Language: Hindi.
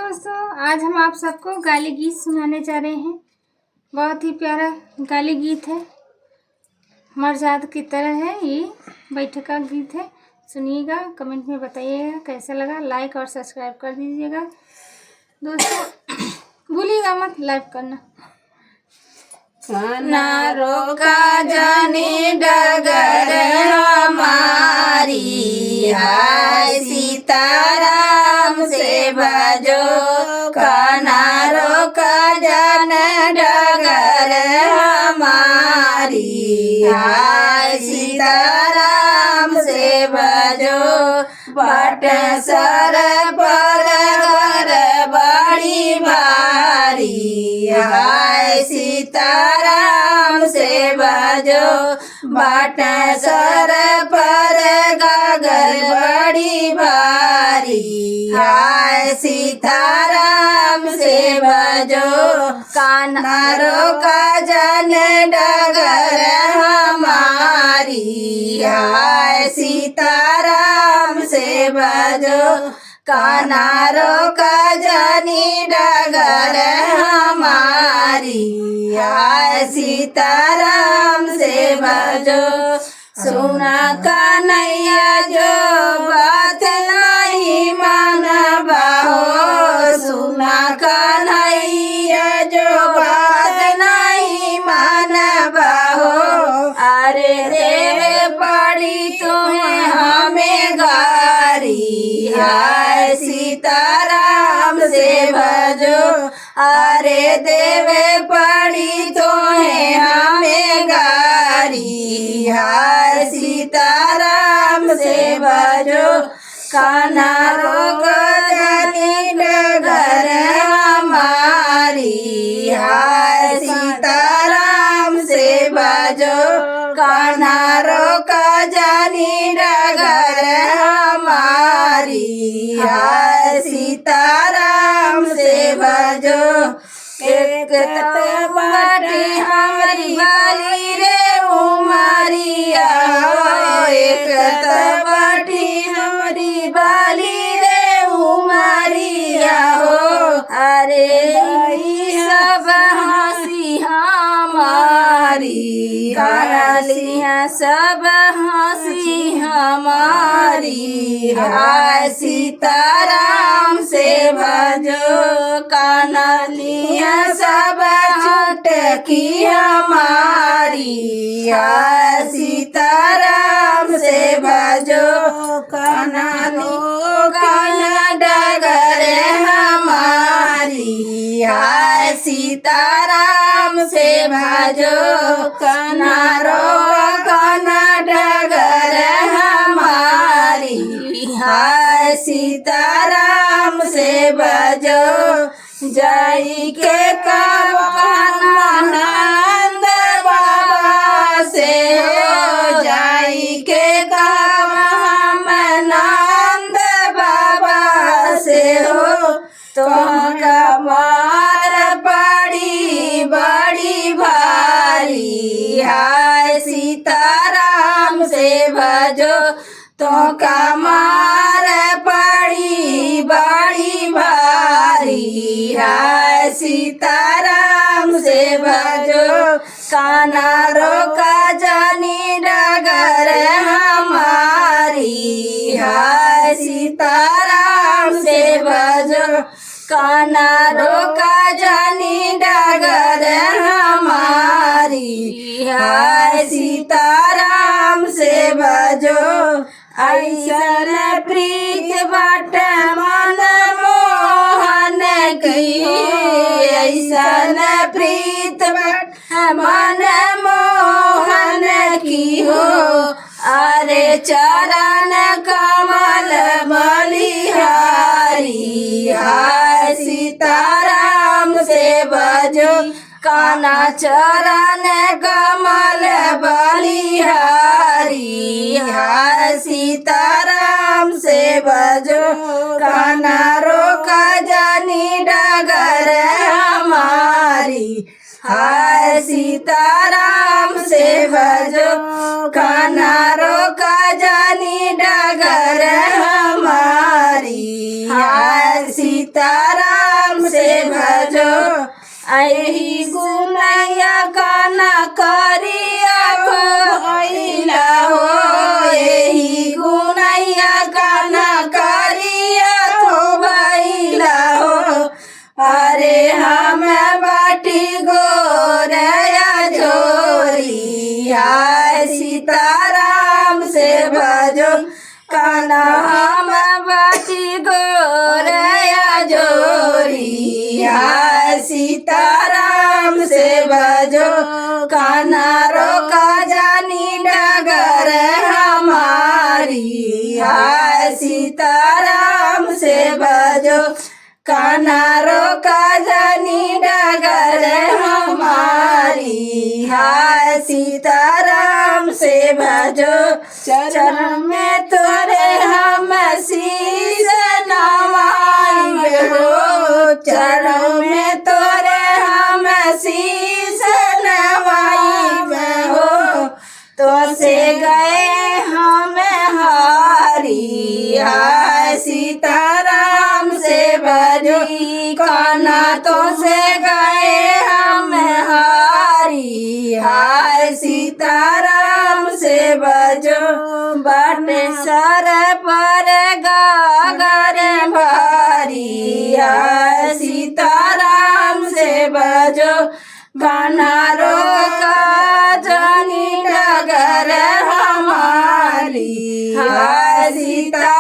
दोस्तों, आज हम आप सबको गाली गीत सुनाने जा रहे हैं। बहुत ही प्यारा गाली गीत है, मरजाद की तरह है। ये बैठक का गीत है। सुनिएगा, कमेंट में बताइएगा कैसा लगा। लाइक और सब्सक्राइब कर दीजिएगा दोस्तों। भूलिएगा मत लाइक करना। ना रोका जाने डगर हमारी, हाय सीताराम से भजो। काना रोका जाने डगर हमारी, हाय सीताराम से भजो। बट सर पर घर बड़ी भारी, हाय सीताराम से भजो। बाट सर पर गागर बड़ी भारी, हाय सीताराम से भजो। कान्हा रोका जन डगर हमारी, हाय सीताराम से भजो। कान्हा रोका जानी डगर हमारी, हाय सीताराम से भजो। सुना कन्हैया जो बात नहीं मानबा हो, सुना कन्हैया जो बात नहीं मानबा हो। अरे देवे पड़ी तुम्हें हमें गारी, हाय सीताराम से भजो। अरे देवे पड़ी तुम्हें हमें गारी, हाय सीताराम से भजो। कान्हा रोका जानी डगर हमारी, हाय सीताराम से भजो। कान्हा रोका जानी डगर हमारी, हाय सीताराम से भजो। एक बाटी हमारी वाली रे उमरिया हो, एक बाटी हमारी वाली रे उमरिया हो। अरे सब हंसी हमारी, हंसिया सब हंसी हमारी, हाय सीताराम से भजो। कान्हा सब छुटकी हमारी, हाय सीताराम से भजो। कान्हा डगर हमारी, हाय सीताराम से भजो। कान्हा डगर हमारी, हाय सीताराम से भजो। जाई के कान्हा नंद बाबा से हो, जाई के कान्हा नंद बाबा से हो। तुमका मार पड़ी बड़ी भारी, हाय सीताराम से भजो। तुमका मार पड़ी बड़ी भारी, हाय सीताराम से भजो। कान्हा रोका जानी डगर हमारी, हाय सीताराम से भजो। कान्हा रोका जानी डगर हमारी, हाय सीताराम से भजो। ऐसन प्रीत बाट मन मोहन की, ऐसन प्रीत बाट मन मोहन की हो। अरे चरण कमल बलिहारी, हाय सीताराम से भजो। कान्हा चरण कमल बलिहारी, हाय सीताराम से भजो। कान्हा रोका जानी डगर हमारी, हाय सीताराम से भजो। कान्हा रोका जानी डगर हमारी, हाय सीताराम से भजो आई गुनैया काना करिया भइला हो यही गुनैया काना करिया तो भइला हो अरे हम बाटी गोरया जोरी हाय सीताराम से भजो काना हम बाटी गोरया जोरी हाय सीताराम से भजो काना रोका जानी डगर हमारी हाय सीताराम से भजो काना रोका जानी डगर हमारी हाय सीताराम से भजो चरण में तोरे हम शीश नवाएंगे हो चरण में तोरे हम शीश नवाएंगे हो तो से गए हम हारी हाय सीताराम से भजो काना तो से गए हम हारी हाय सीताराम से भजो बाटे सर पर गागर भारी हाय सीताराम से भजो काना रोका जानी डगर हमारी हाय सीता